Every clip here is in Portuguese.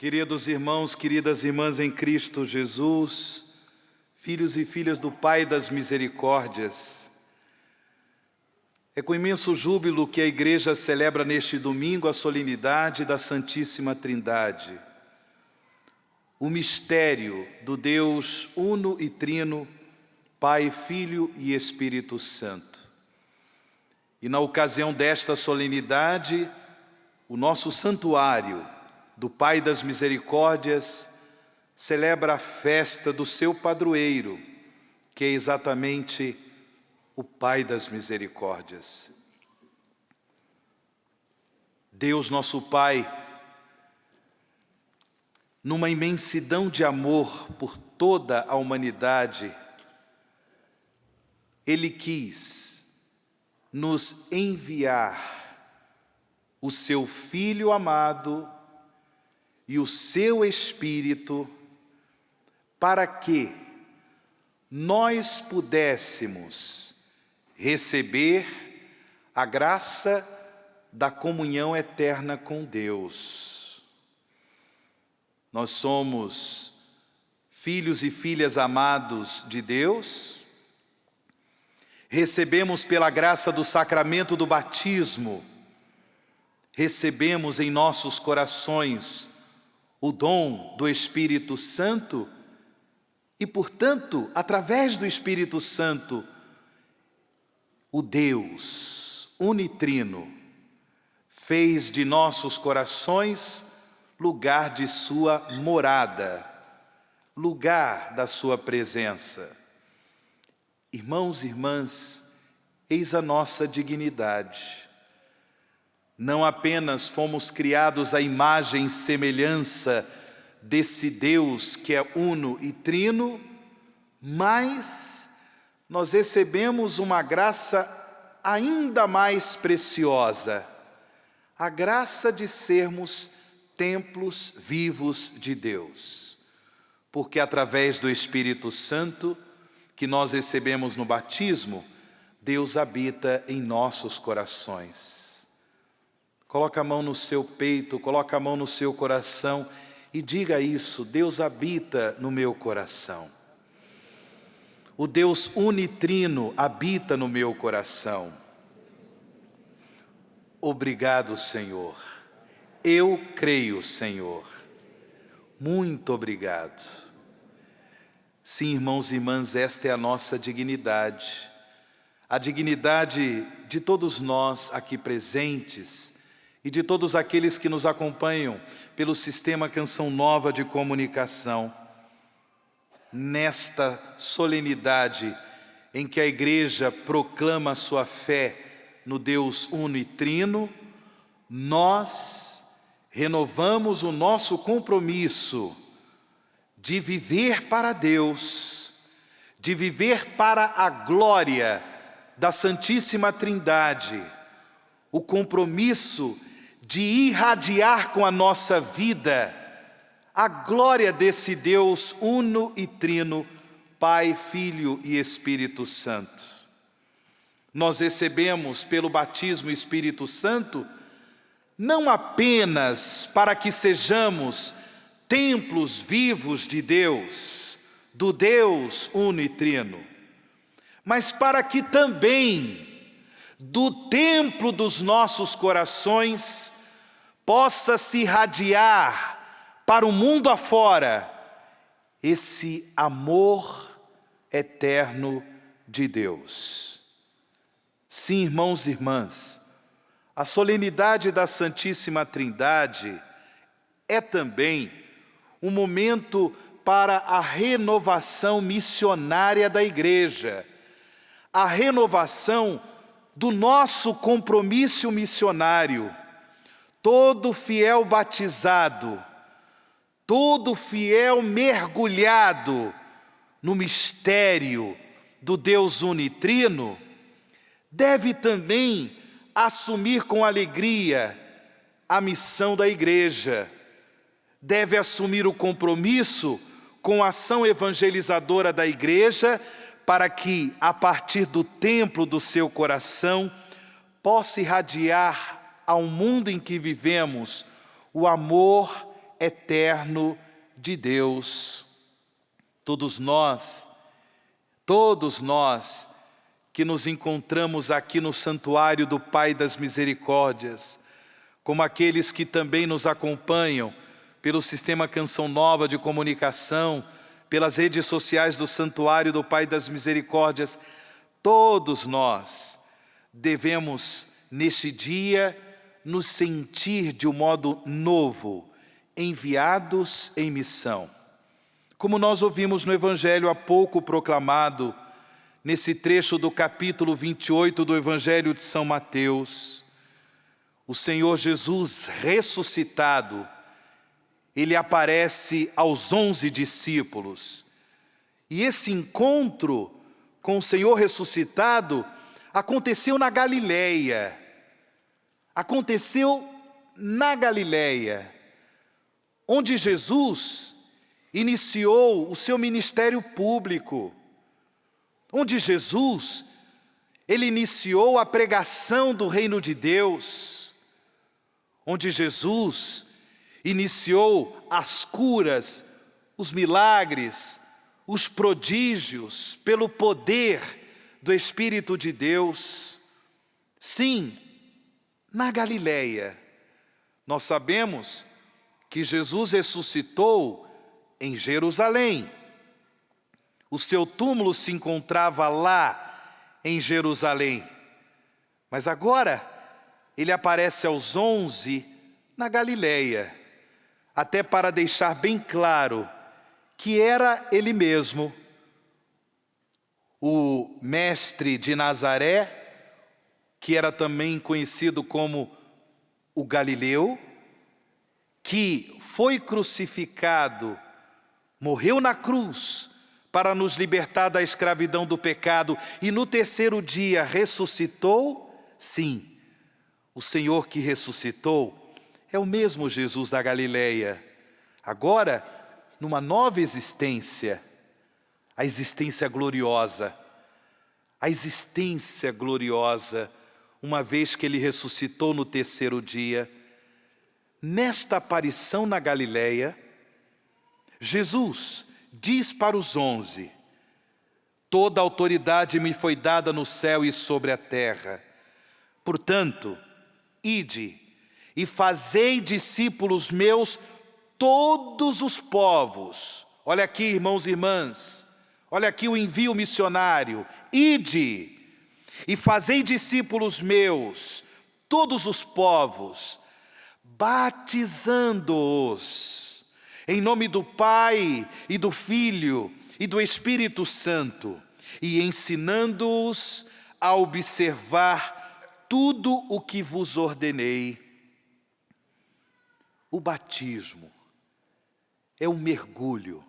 Queridos irmãos, queridas irmãs em Cristo Jesus, filhos e filhas do Pai das Misericórdias, é com imenso júbilo que a Igreja celebra neste domingo a solenidade da Santíssima Trindade, o mistério do Deus uno e trino, Pai, Filho e Espírito Santo. E na ocasião desta solenidade, o nosso santuário do Pai das Misericórdias celebra a festa do seu padroeiro, que é exatamente o Pai das Misericórdias. Deus, nosso Pai, numa imensidão de amor por toda a humanidade, Ele quis nos enviar o seu Filho amado e o seu Espírito para que nós pudéssemos receber a graça da comunhão eterna com Deus. Nós somos filhos e filhas amados de Deus, recebemos pela graça do sacramento do batismo, recebemos em nossos corações o dom do Espírito Santo e, portanto, através do Espírito Santo, o Deus unitrino fez de nossos corações lugar de sua morada, lugar da sua presença. Irmãos e irmãs, eis a nossa dignidade. Não apenas fomos criados à imagem e semelhança desse Deus que é uno e trino, mas nós recebemos uma graça ainda mais preciosa, a graça de sermos templos vivos de Deus, porque através do Espírito Santo que nós recebemos no batismo, Deus habita em nossos corações. Coloca a mão no seu peito, coloca a mão no seu coração e diga isso: Deus habita no meu coração. O Deus unitrino habita no meu coração. Obrigado, Senhor. Eu creio, Senhor. Muito obrigado. Sim, irmãos e irmãs, esta é a nossa dignidade. A dignidade de todos nós aqui presentes e de todos aqueles que nos acompanham pelo sistema Canção Nova de comunicação. Nesta solenidade em que a Igreja proclama a sua fé no Deus uno e trino, nós renovamos o nosso compromisso de viver para Deus, de viver para a glória da Santíssima Trindade, o compromisso de irradiar com a nossa vida a glória desse Deus uno e trino, Pai, Filho e Espírito Santo. Nós recebemos pelo batismo Espírito Santo não apenas para que sejamos templos vivos de Deus, do Deus uno e trino, mas para que também do templo dos nossos corações possa se irradiar para o mundo afora esse amor eterno de Deus. Sim, irmãos e irmãs, a solenidade da Santíssima Trindade é também um momento para a renovação missionária da Igreja, a renovação do nosso compromisso missionário. Todo fiel batizado, todo fiel mergulhado no mistério do Deus unitrino, deve também assumir com alegria a missão da Igreja, deve assumir o compromisso com a ação evangelizadora da Igreja, para que, a partir do templo do seu coração, possa irradiar ao mundo em que vivemos o amor eterno de Deus. Todos nós que nos encontramos aqui no santuário do Pai das Misericórdias, como aqueles que também nos acompanham pelo Sistema Canção Nova de comunicação, pelas redes sociais do Santuário do Pai das Misericórdias, todos nós devemos, neste dia, nos sentir de um modo novo, enviados em missão. Como nós ouvimos no Evangelho há pouco proclamado, nesse trecho do capítulo 28 do Evangelho de São Mateus, o Senhor Jesus ressuscitado, Ele aparece aos 11 discípulos. E esse encontro com o Senhor ressuscitado aconteceu na Galileia. Aconteceu na Galileia, onde Jesus iniciou o seu ministério público, onde Jesus, Ele iniciou a pregação do reino de Deus, onde Jesus iniciou as curas, os milagres, os prodígios, pelo poder do Espírito de Deus. Sim, na Galileia. Nós sabemos que Jesus ressuscitou em Jerusalém. O seu túmulo se encontrava lá em Jerusalém. Mas agora, Ele aparece aos 11 na Galileia, até para deixar bem claro que era Ele mesmo, o mestre de Nazaré, que era também conhecido como o Galileu, que foi crucificado, morreu na cruz para nos libertar da escravidão do pecado e no terceiro dia ressuscitou. Sim, o Senhor que ressuscitou é o mesmo Jesus da Galileia, agora numa nova existência, a existência gloriosa, uma vez que Ele ressuscitou no terceiro dia. Nesta aparição na Galileia, Jesus diz para os 11, toda a autoridade me foi dada no céu e sobre a terra. Portanto, ide e fazei discípulos meus todos os povos. Olha aqui, irmãos e irmãs, olha aqui o envio missionário. Ide e fazei discípulos meus todos os povos, batizando-os em nome do Pai e do Filho e do Espírito Santo, e ensinando-os a observar tudo o que vos ordenei. O batismo é um mergulho,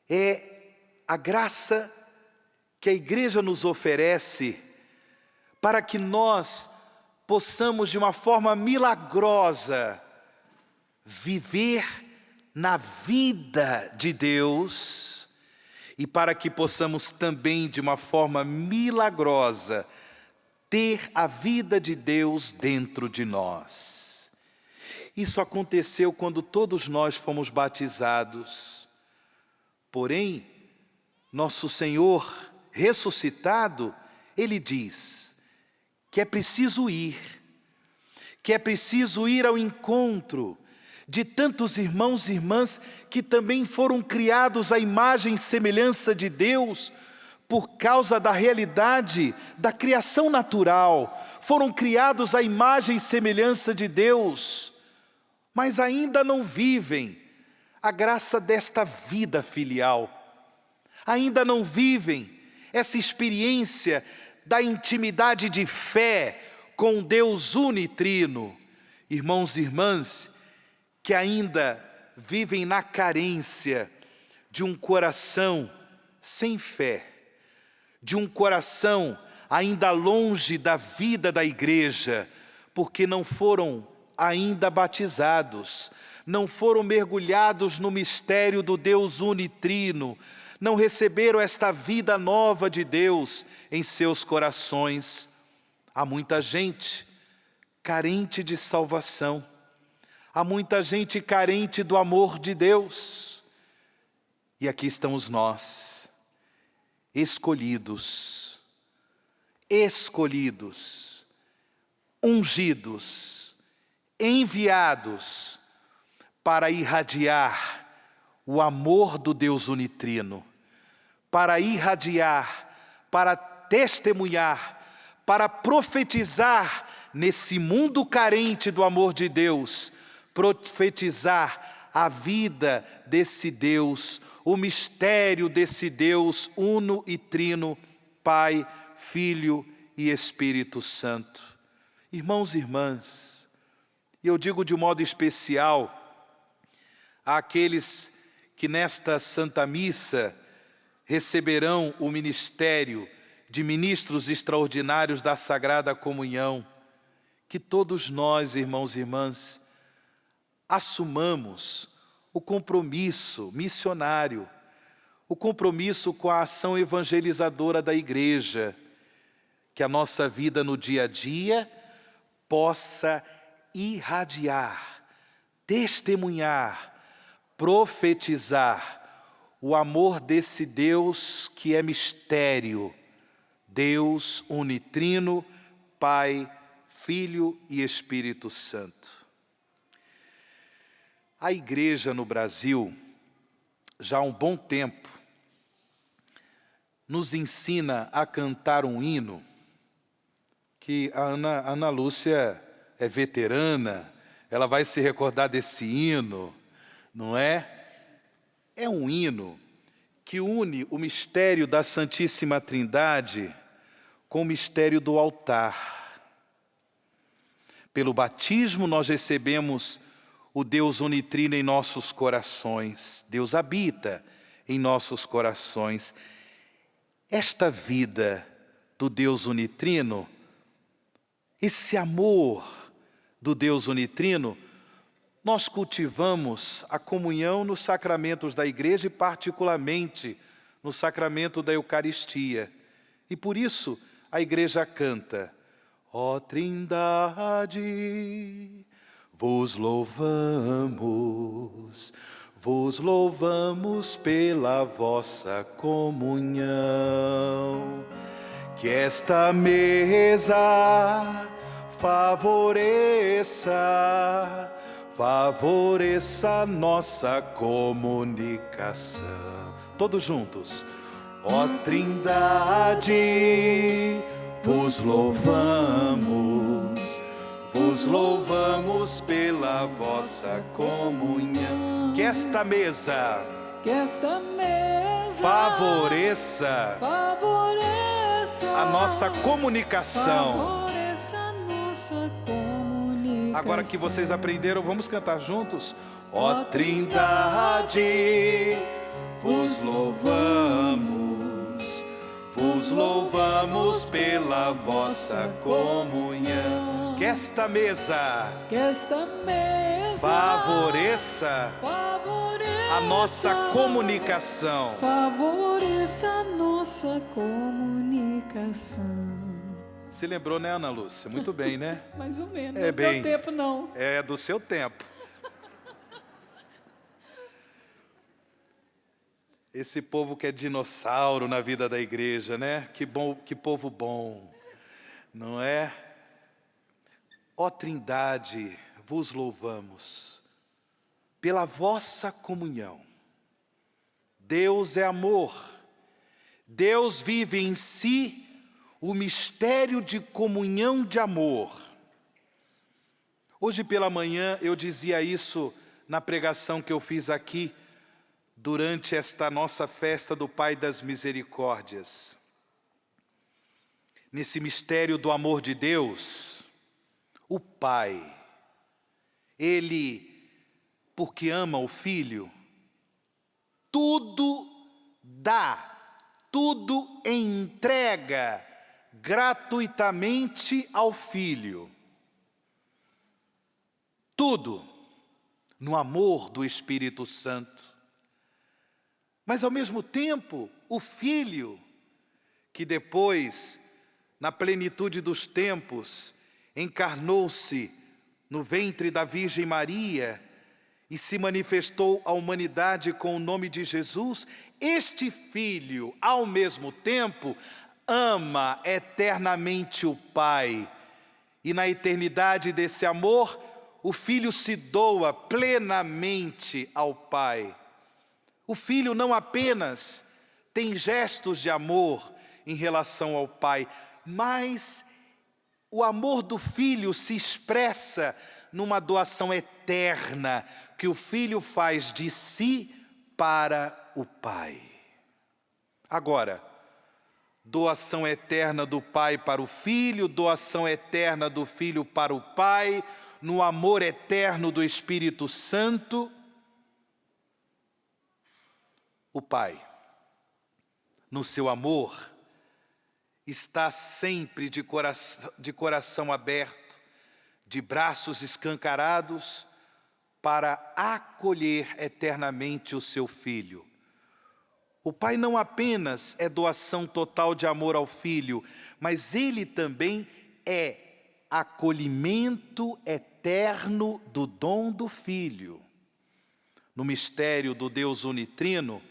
é a graça que a Igreja nos oferece para que nós possamos, de uma forma milagrosa, viver na vida de Deus e para que possamos também, de uma forma milagrosa, ter a vida de Deus dentro de nós. Isso aconteceu quando todos nós fomos batizados. Porém, nosso Senhor ressuscitado, Ele diz que é preciso ir ao encontro de tantos irmãos e irmãs que também foram criados à imagem e semelhança de Deus por causa da realidade da criação natural, foram criados à imagem e semelhança de Deus, mas ainda não vivem a graça desta vida filial, ainda não vivem essa experiência da intimidade de fé com Deus unitrino. Irmãos e irmãs que ainda vivem na carência de um coração sem fé, de um coração ainda longe da vida da igreja, porque não foram ainda batizados, não foram mergulhados no mistério do Deus unitrino, não receberam esta vida nova de Deus em seus corações. Há muita gente carente de salvação, Há muita gente carente do amor de Deus. E aqui estamos nós, escolhidos, ungidos, enviados para irradiar o amor do Deus unitrino, para irradiar, para testemunhar, para profetizar nesse mundo carente do amor de Deus, profetizar a vida desse Deus, o mistério desse Deus uno e trino, Pai, Filho e Espírito Santo. Irmãos e irmãs, e eu digo de um modo especial àqueles que nesta Santa Missa receberão o ministério de ministros extraordinários da Sagrada Comunhão, que todos nós, irmãos e irmãs, assumamos o compromisso missionário, o compromisso com a ação evangelizadora da Igreja, que a nossa vida no dia a dia possa irradiar, testemunhar, profetizar o amor desse Deus que é mistério, Deus unitrino, Pai, Filho e Espírito Santo. A Igreja no Brasil, já há um bom tempo, nos ensina a cantar um hino, que a Ana Lúcia é veterana, ela vai se recordar desse hino, não é? É um hino que une o mistério da Santíssima Trindade com o mistério do altar. Pelo batismo nós recebemos o Deus unitrino em nossos corações. Deus habita em nossos corações. Esta vida do Deus unitrino, esse amor do Deus unitrino, nós cultivamos a comunhão nos sacramentos da Igreja e particularmente no sacramento da Eucaristia. E por isso a Igreja canta: ó Trindade, vos louvamos pela vossa comunhão, que esta mesa favoreça nossa comunicação. Todos juntos. Ó Trindade, vos louvamos pela vossa comunhão. Que esta mesa favoreça a nossa comunicação. Agora que vocês aprenderam, vamos cantar juntos? Ó Trindade, vos louvamos pela vossa comunhão. Que esta mesa favoreça a nossa comunicação. Favoreça a nossa comunicação. Se lembrou, né, Ana Lúcia? Muito bem, né? Mais ou menos. É não bem. deu tempo, não. É do seu tempo. Esse povo que é dinossauro na vida da igreja, né? Que bom, que povo bom, não é? Ó Trindade, vos louvamos pela vossa comunhão. Deus é amor. Deus vive em si o mistério de comunhão de amor. Hoje pela manhã eu dizia isso na pregação que eu fiz aqui, durante esta nossa festa do Pai das Misericórdias. Nesse mistério do amor de Deus, o Pai, Ele, porque ama o Filho, tudo dá, tudo entrega gratuitamente ao Filho. Tudo no amor do Espírito Santo. Mas ao mesmo tempo, o Filho, que depois, na plenitude dos tempos, encarnou-se no ventre da Virgem Maria e se manifestou à humanidade com o nome de Jesus, este Filho, ao mesmo tempo, ama eternamente o Pai. E na eternidade desse amor, o Filho se doa plenamente ao Pai. O Filho não apenas tem gestos de amor em relação ao Pai, mas o amor do Filho se expressa numa doação eterna que o Filho faz de si para o Pai. Agora, doação eterna do Pai para o Filho, doação eterna do Filho para o Pai, no amor eterno do Espírito Santo. O Pai, no seu amor, está sempre de coração aberto, de braços escancarados, para acolher eternamente o seu Filho. O Pai não apenas é doação total de amor ao Filho, mas Ele também é acolhimento eterno do dom do Filho. No mistério do Deus unitrino,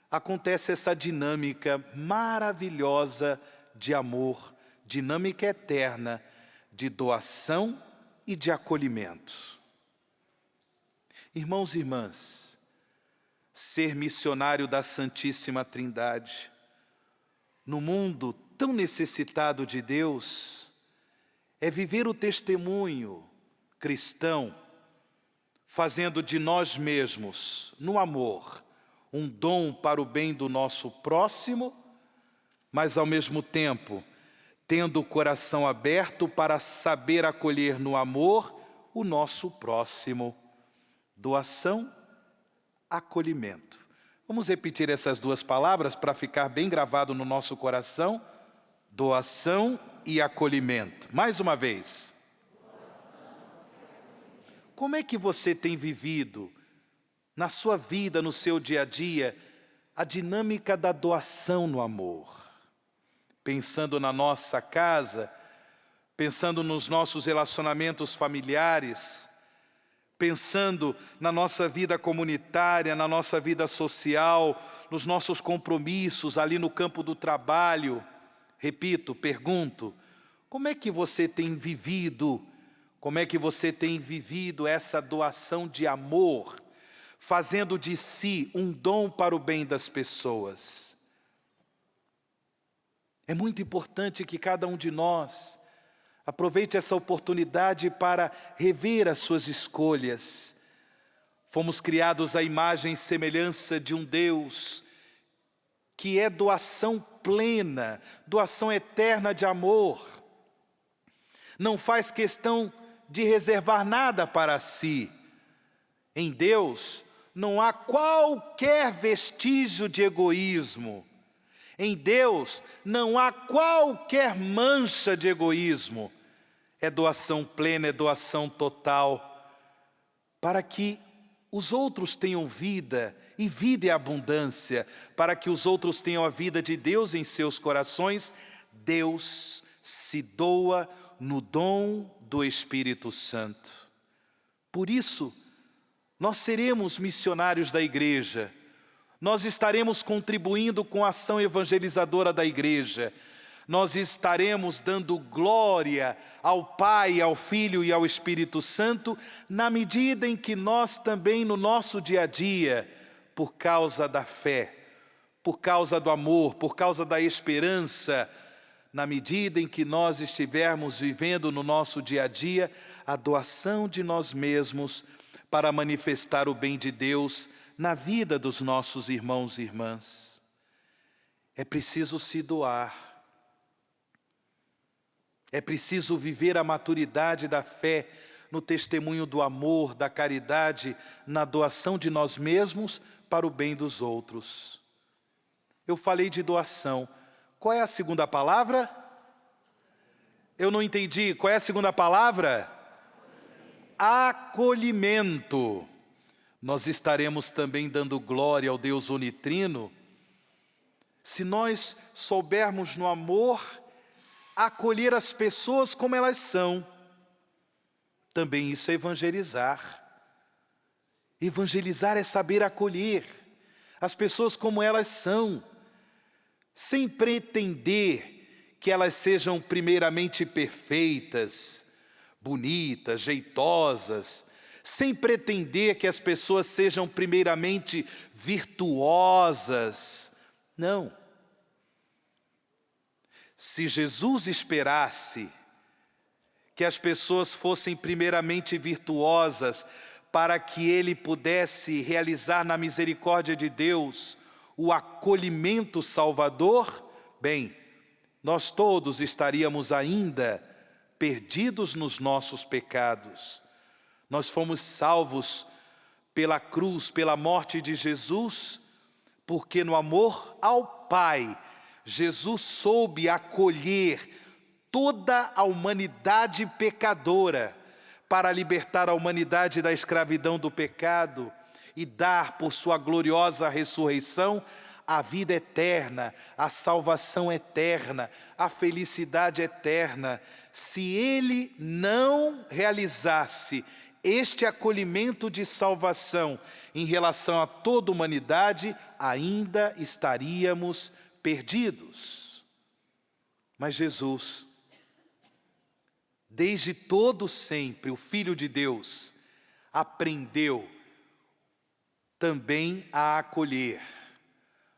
acontece essa dinâmica maravilhosa de amor, dinâmica eterna de doação e de acolhimento. Irmãos e irmãs, ser missionário da Santíssima Trindade, no mundo tão necessitado de Deus, é viver o testemunho cristão, fazendo de nós mesmos, no amor, um dom para o bem do nosso próximo, mas ao mesmo tempo, tendo o coração aberto para saber acolher no amor o nosso próximo. Doação, acolhimento. Vamos repetir essas duas palavras para ficar bem gravado no nosso coração. Doação e acolhimento. Mais uma vez. Como é que você tem vivido na sua vida, no seu dia a dia, a dinâmica da doação no amor? Pensando na nossa casa, pensando nos nossos relacionamentos familiares, pensando na nossa vida comunitária, na nossa vida social, nos nossos compromissos ali no campo do trabalho. Repito, pergunto, como é que você tem vivido? Como é que você tem vivido essa doação de amor, fazendo de si um dom para o bem das pessoas? É muito importante que cada um de nós aproveite essa oportunidade para rever as suas escolhas. Fomos criados à imagem e semelhança de um Deus que é doação plena, doação eterna de amor. Não faz questão de reservar nada para si. Em Deus não há qualquer vestígio de egoísmo. Em Deus não há qualquer mancha de egoísmo. É doação plena, é doação total, para que os outros tenham vida, e vida e abundância, para que os outros tenham a vida de Deus em seus corações. Deus se doa no dom do Espírito Santo. Por isso, nós seremos missionários da igreja. Nós estaremos contribuindo com a ação evangelizadora da igreja. Nós estaremos dando glória ao Pai, ao Filho e ao Espírito Santo, na medida em que nós também, no nosso dia a dia, por causa da fé, por causa do amor, por causa da esperança, na medida em que nós estivermos vivendo no nosso dia a dia a doação de nós mesmos para manifestar o bem de Deus na vida dos nossos irmãos e irmãs. É preciso se doar. É preciso viver a maturidade da fé no testemunho do amor, da caridade, na doação de nós mesmos para o bem dos outros. Eu falei de doação. Qual é a segunda palavra? Eu não entendi. Qual é a segunda palavra? Acolhimento. Nós estaremos também dando glória ao Deus unitrino se nós soubermos no amor acolher as pessoas como elas são, também isso é evangelizar. Evangelizar é saber acolher as pessoas como elas são, sem pretender que elas sejam primeiramente perfeitas, bonitas, jeitosas, sem pretender que as pessoas sejam primeiramente virtuosas. Não. Se Jesus esperasse que as pessoas fossem primeiramente virtuosas para que Ele pudesse realizar na misericórdia de Deus o acolhimento salvador, bem, nós todos estaríamos ainda perdidos nos nossos pecados. Nós fomos salvos pela cruz, pela morte de Jesus, porque no amor ao Pai, Jesus soube acolher toda a humanidade pecadora para libertar a humanidade da escravidão do pecado e dar, por sua gloriosa ressurreição, a vida eterna, a salvação eterna, a felicidade eterna. Se Ele não realizasse este acolhimento de salvação em relação a toda a humanidade, ainda estaríamos perdidos. Mas Jesus, desde todo sempre, o Filho de Deus, aprendeu também a acolher,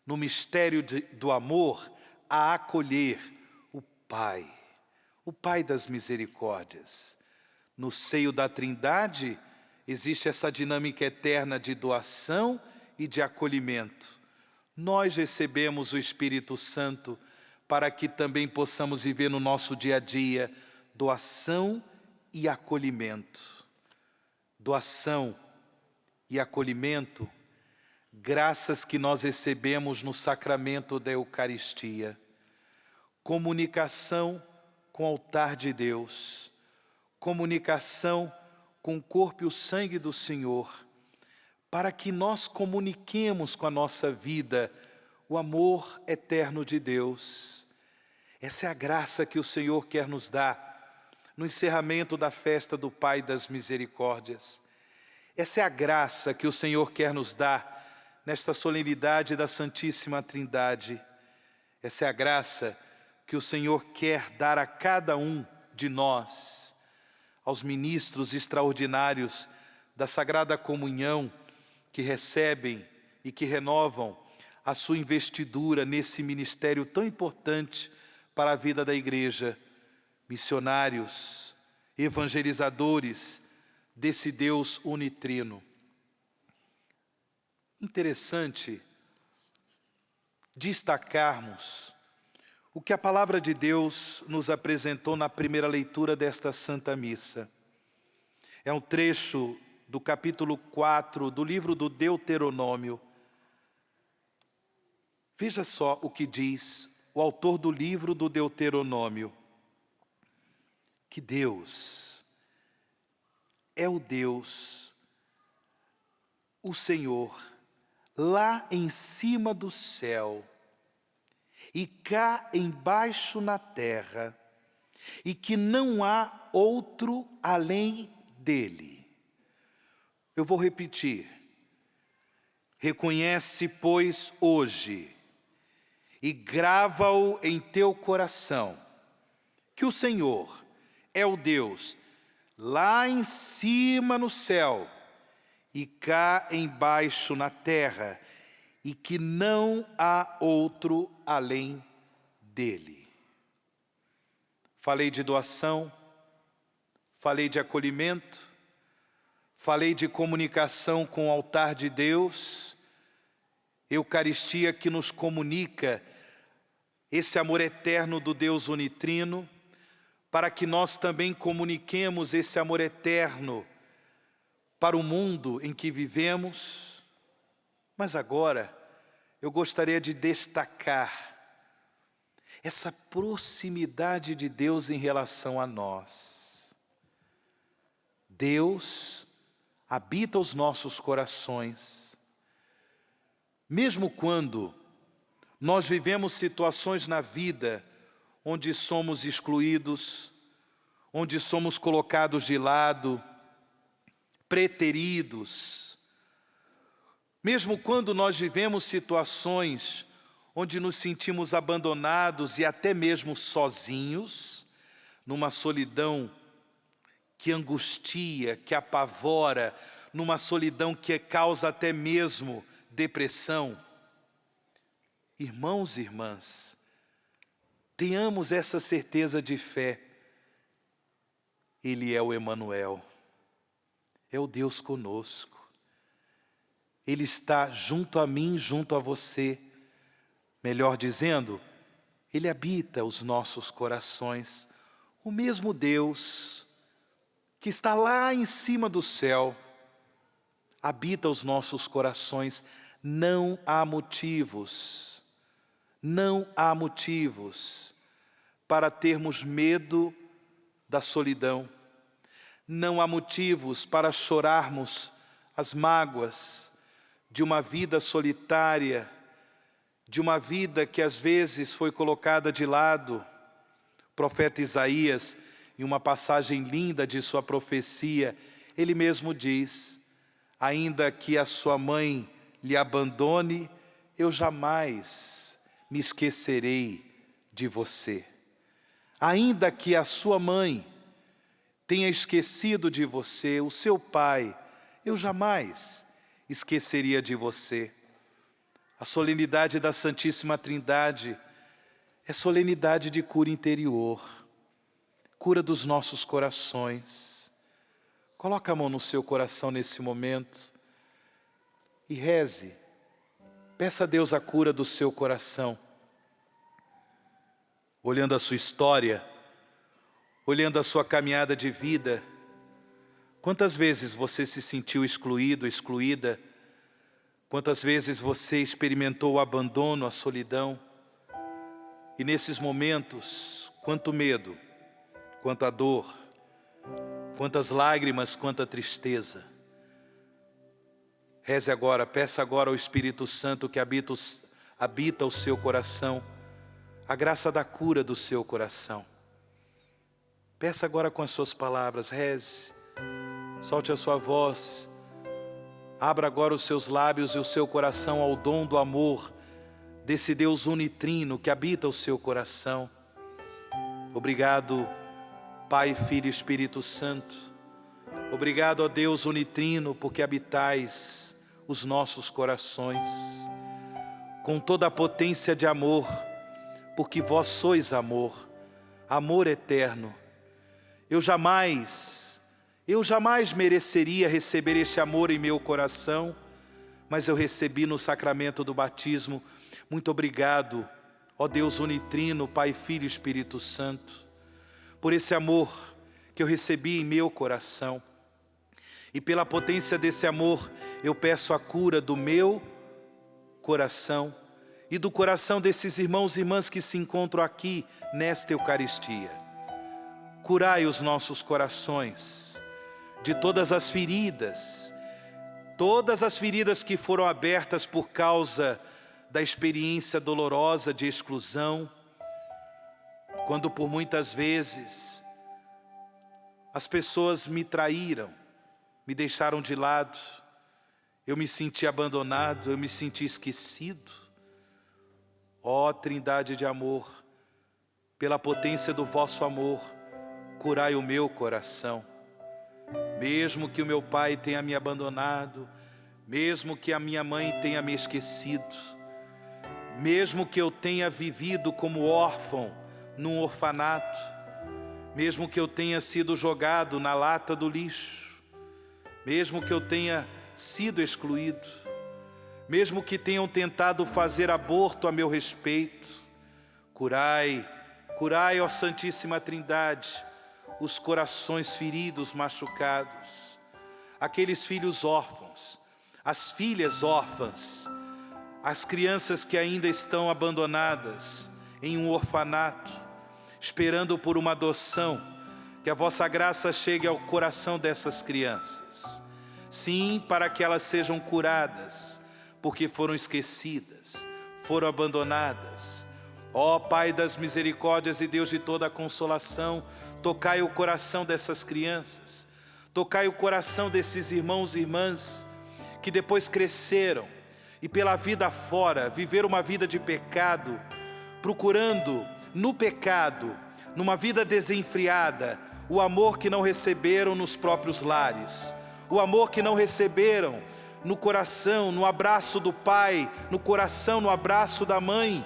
no mistério do amor, a acolher o Pai das misericórdias. No seio da Trindade, existe essa dinâmica eterna de doação e de acolhimento. Nós recebemos o Espírito Santo para que também possamos viver no nosso dia a dia doação e acolhimento. Doação e acolhimento, graças que nós recebemos no sacramento da Eucaristia. Comunicação com o altar de Deus. Comunicação com o corpo e o sangue do Senhor, para que nós comuniquemos com a nossa vida o amor eterno de Deus. Essa é a graça que o Senhor quer nos dar no encerramento da festa do Pai das Misericórdias. Essa é a graça que o Senhor quer nos dar nesta solenidade da Santíssima Trindade. Essa é a graça que o Senhor quer dar a cada um de nós, aos ministros extraordinários da Sagrada Comunhão, que recebem e que renovam a sua investidura nesse ministério tão importante para a vida da Igreja. Missionários, evangelizadores desse Deus unitrino. Interessante destacarmos o que a palavra de Deus nos apresentou na primeira leitura desta Santa Missa. É um trecho do capítulo 4 do livro do Deuteronômio. Veja só o que diz o autor do livro do Deuteronômio. Que Deus é o Deus, o Senhor, lá em cima do céu e cá embaixo na terra, e que não há outro além dele. Eu vou repetir. Reconhece, pois, hoje, e grava-o em teu coração, que o Senhor é o Deus lá em cima no céu e cá embaixo na terra, e que não há outro além dele. Falei de doação, falei de acolhimento, falei de comunicação com o altar de Deus, Eucaristia que nos comunica esse amor eterno do Deus unitrino, para que nós também comuniquemos esse amor eterno para o mundo em que vivemos. Mas agora, eu gostaria de destacar essa proximidade de Deus em relação a nós. Deus habita os nossos corações. Mesmo quando nós vivemos situações na vida onde somos excluídos, onde somos colocados de lado, preteridos. Mesmo quando nós vivemos situações onde nos sentimos abandonados e até mesmo sozinhos, numa solidão que angustia, que apavora, numa solidão que causa até mesmo depressão. Irmãos e irmãs, tenhamos essa certeza de fé. Ele é o Emanuel, é o Deus conosco. Ele está junto a mim, junto a você. Melhor dizendo, Ele habita os nossos corações. O mesmo Deus que está lá em cima do céu, habita os nossos corações. Não há motivos para termos medo da solidão. Não há motivos para chorarmos as mágoas de uma vida solitária, de uma vida que às vezes foi colocada de lado. O profeta Isaías, em uma passagem linda de sua profecia, ele mesmo diz: ainda que a sua mãe lhe abandone, eu jamais me esquecerei de você. Ainda que a sua mãe tenha esquecido de você, o seu pai, eu jamais esqueceria de você. A solenidade da Santíssima Trindade é solenidade de cura interior, cura dos nossos corações. Coloca a mão no seu coração nesse momento e reze. Peça a Deus a cura do seu coração. Olhando a sua história, olhando a sua caminhada de vida, quantas vezes você se sentiu excluído, excluída? Quantas vezes você experimentou o abandono, a solidão? E nesses momentos, quanto medo, quanta dor, quantas lágrimas, quanta tristeza. Reze agora, peça agora ao Espírito Santo que habita o seu coração, a graça da cura do seu coração. Peça agora com as suas palavras, reze, solte a sua voz, abra agora os seus lábios e o seu coração ao dom do amor desse Deus unitrino que habita o seu coração. Obrigado, Pai, Filho e Espírito Santo. Obrigado, ó Deus unitrino, porque habitais os nossos corações com toda a potência de amor, porque vós sois amor, amor eterno. Eu jamais mereceria receber este amor em meu coração, mas eu recebi no sacramento do batismo. Muito obrigado, ó Deus unitrino, Pai, Filho e Espírito Santo, por esse amor que eu recebi em meu coração. E pela potência desse amor, eu peço a cura do meu coração e do coração desses irmãos e irmãs que se encontram aqui nesta Eucaristia. Curai os nossos corações de todas as feridas que foram abertas por causa da experiência dolorosa de exclusão, quando por muitas vezes as pessoas me traíram, me deixaram de lado, eu me senti abandonado, eu me senti esquecido. Ó Trindade de amor, pela potência do vosso amor, curai o meu coração. Mesmo que o meu pai tenha me abandonado, mesmo que a minha mãe tenha me esquecido, mesmo que eu tenha vivido como órfão num orfanato, mesmo que eu tenha sido jogado na lata do lixo, mesmo que eu tenha sido excluído, mesmo que tenham tentado fazer aborto a meu respeito, curai, ó Santíssima Trindade, os corações feridos, machucados, aqueles filhos órfãos, as filhas órfãs, as crianças que ainda estão abandonadas em um orfanato, esperando por uma adoção. Que a vossa graça chegue ao coração dessas crianças. Sim, para que elas sejam curadas, porque foram esquecidas, foram abandonadas. Ó Pai das misericórdias e Deus de toda a consolação, tocai o coração dessas crianças, Tocai o coração desses irmãos e irmãs que depois cresceram e pela vida fora viveram uma vida de pecado, procurando no pecado, numa vida desenfreada, o amor que não receberam nos próprios lares, o amor que não receberam no coração, no abraço do pai, no coração, no abraço da mãe.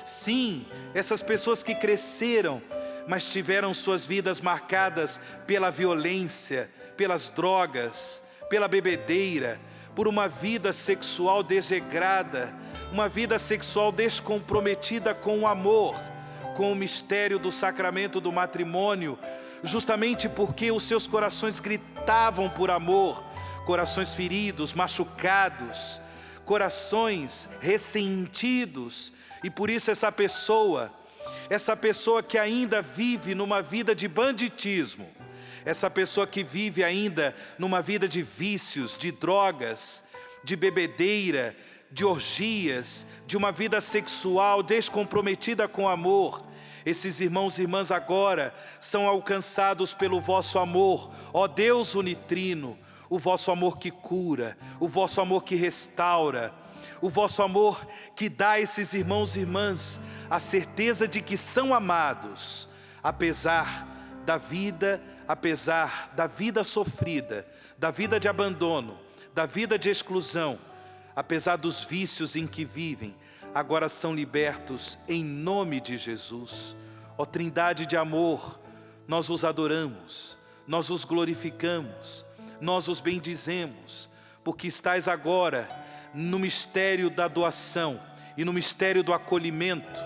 Sim, essas pessoas que cresceram, mas tiveram suas vidas marcadas pela violência, pelas drogas, pela bebedeira, por uma vida sexual desregrada, uma vida sexual descomprometida com o amor, com o mistério do sacramento do matrimônio, justamente porque os seus corações gritavam por amor, corações feridos, machucados, corações ressentidos, e por isso essa pessoa que ainda vive numa vida de banditismo, essa pessoa que vive ainda numa vida de vícios, de drogas, de bebedeira, de orgias, de uma vida sexual descomprometida com amor, esses irmãos e irmãs agora são alcançados pelo vosso amor, ó Deus unitrino, o vosso amor que cura, o vosso amor que restaura, o vosso amor que dá a esses irmãos e irmãs a certeza de que são amados, apesar da vida sofrida, da vida de abandono, da vida de exclusão, apesar dos vícios em que vivem, agora são libertos em nome de Jesus. Ó Trindade de amor, nós os adoramos, nós os glorificamos, nós os bendizemos, porque estais agora no mistério da doação e no mistério do acolhimento,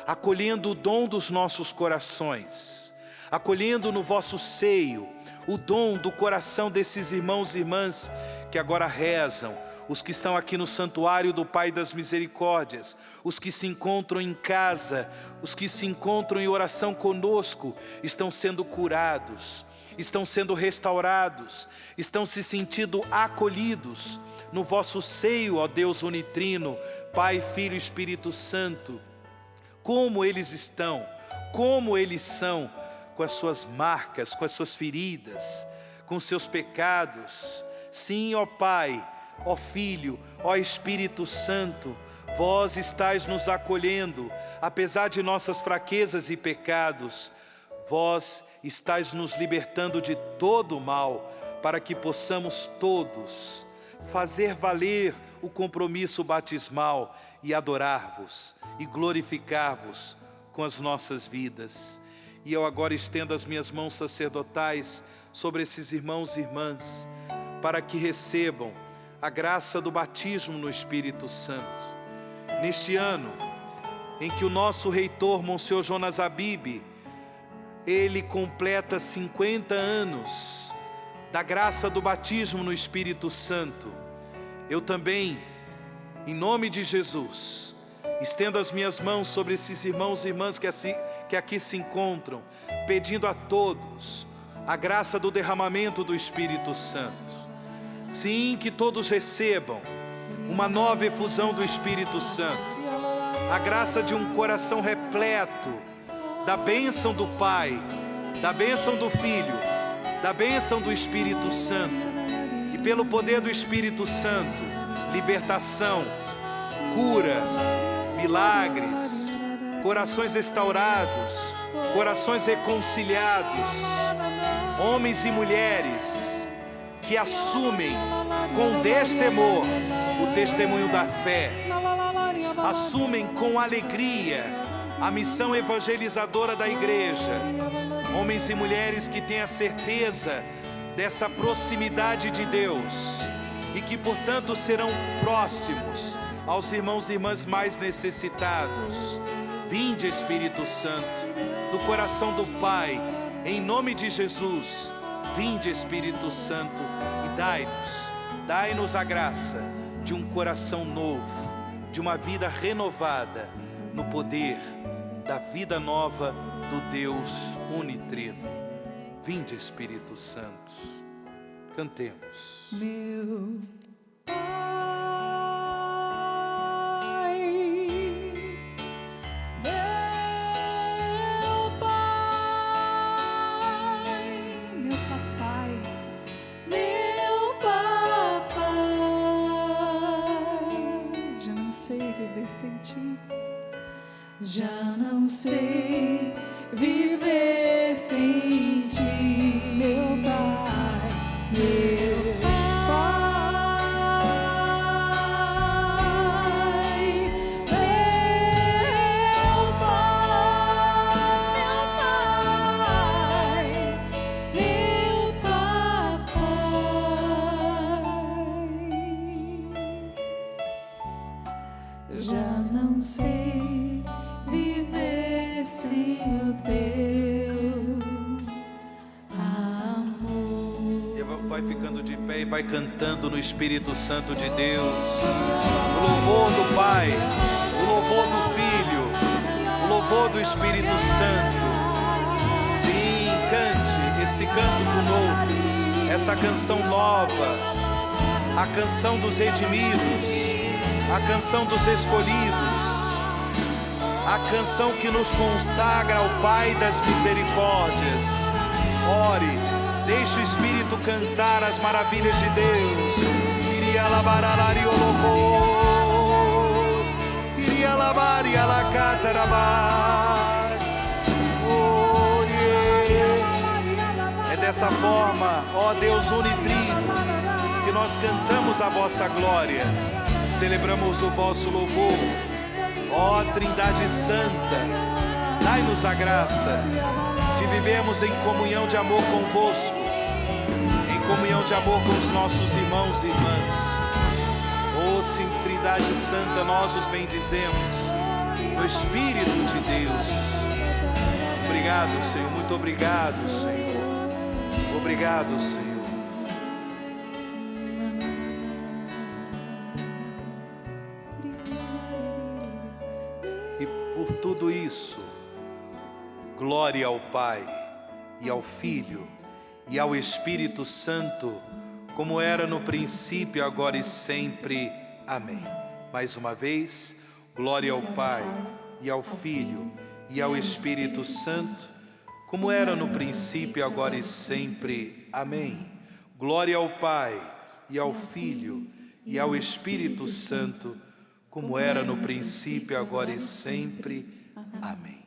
acolhendo o dom dos nossos corações, acolhendo no vosso seio o dom do coração desses irmãos e irmãs que agora rezam, os que estão aqui no santuário do Pai das Misericórdias, os que se encontram em casa, os que se encontram em oração conosco, estão sendo curados, estão sendo restaurados, estão se sentindo acolhidos no vosso seio, ó Deus unitrino, Pai, Filho e Espírito Santo. Como eles estão, como eles são, com as suas marcas, com as suas feridas, com os seus pecados. Sim, ó Pai, ó Filho, ó Espírito Santo, vós estáis nos acolhendo, apesar de nossas fraquezas e pecados, vós estáis nos libertando de todo o mal, para que possamos todos fazer valer o compromisso batismal e adorar-vos e glorificar-vos com as nossas vidas. E eu agora estendo as minhas mãos sacerdotais sobre esses irmãos e irmãs, para que recebam a graça do batismo no Espírito Santo. Neste ano em que o nosso reitor, Monsenhor Jonas Abib, ele completa 50 anos da graça do batismo no Espírito Santo, eu também, em nome de Jesus, estendo as minhas mãos sobre esses irmãos e irmãs que aqui se encontram, pedindo a todos a graça do derramamento do Espírito Santo. Sim, que todos recebam uma nova efusão do Espírito Santo, a graça de um coração repleto da bênção do Pai, da bênção do Filho, da bênção do Espírito Santo, e pelo poder do Espírito Santo, libertação, cura, milagres, corações restaurados, corações reconciliados, homens e mulheres que assumem com destemor o testemunho da fé, assumem com alegria a missão evangelizadora da igreja, homens e mulheres que têm a certeza dessa proximidade de Deus e que portanto serão próximos aos irmãos e irmãs mais necessitados. Vinde, Espírito Santo, do coração do Pai, em nome de Jesus. Vinde, Espírito Santo, e dai-nos a graça de um coração novo, de uma vida renovada no poder da vida nova do Deus unitrino. Vinde, Espírito Santo. Cantemos. Meu Pai, meu Pai, meu Papai, viver sem ti. Já não sei viver sem ti, meu Pai, meu Pai, meu papai. Já não sei viver sem o teu amor. E vai ficando de pé e vai cantando no Espírito Santo de Deus. O louvor do Pai, o louvor do Filho, o louvor do Espírito Santo. Sim, cante esse canto novo, essa canção nova, a canção dos redimidos, a canção dos escolhidos, a canção que nos consagra ao Pai das misericórdias. Ore, deixe o Espírito cantar as maravilhas de Deus. Iria labaralari olocô, iria labari alacatarabá. É dessa forma, ó Deus unitrino, que nós cantamos a vossa glória, celebramos o vosso louvor. Ó Trindade Santa, dai-nos a graça de vivermos em comunhão de amor convosco, em comunhão de amor com os nossos irmãos e irmãs. Ó sim, Trindade Santa, nós os bendizemos no Espírito de Deus. Obrigado, Senhor, muito obrigado, Senhor. Obrigado, Senhor. Por tudo isso, glória ao Pai, e ao Filho, e ao Espírito Santo, como era no princípio, agora e sempre. Amém. Mais uma vez, glória ao Pai, e ao Filho, e ao Espírito Santo, como era no princípio, agora e sempre. Amém. Glória ao Pai, e ao Filho, e ao Espírito Santo, como era no princípio, agora e sempre. Amém.